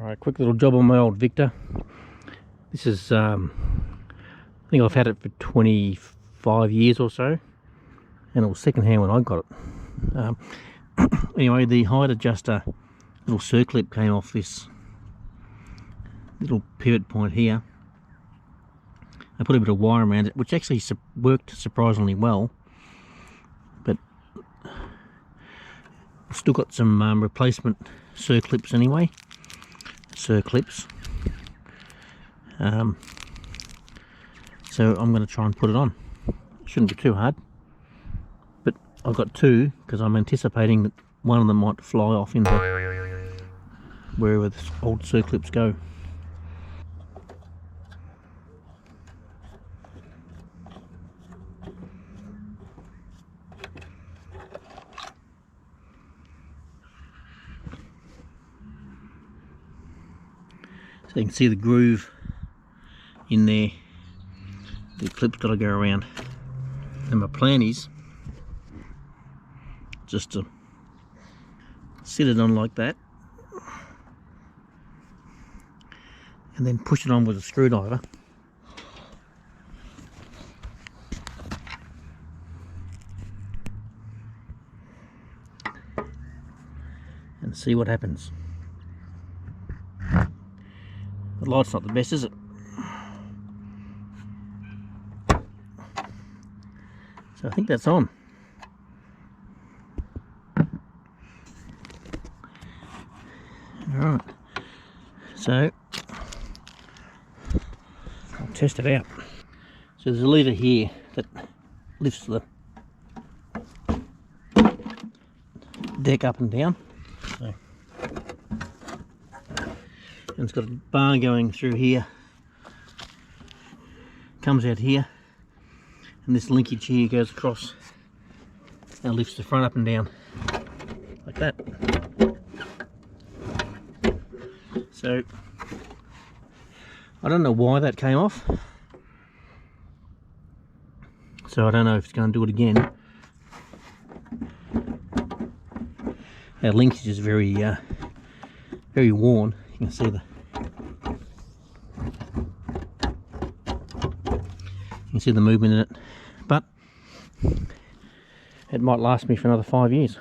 Alright, quick little job on my old Victa. This is, I think I've had it for 25 years or so, and it was second hand when I got it. Anyway, the height adjuster little circlip came off this little pivot point here. I put a bit of wire around it, which actually worked surprisingly well, but I've still got some replacement circlips anyway. Circlips. So I'm going to try and put it on. Shouldn't be too hard, but I've got two because I'm anticipating that one of them might fly off into wherever the old circlips go. So you can see the groove in there. The clip's got to go around, and my plan is just to sit it on like that and then push it on with a screwdriver and see what happens. The light's not the best, is it? So I think that's on. Alright, so I'll test it out. So there's a lever here that lifts the deck up and down. So, and it's got a bar going through here, comes out here, and this linkage here goes across and lifts the front up and down like that. So I don't know why that came off, so I don't know if it's going to do it again. Our linkage is very very worn. You can see the movement in it, but it might last me for another 5 years.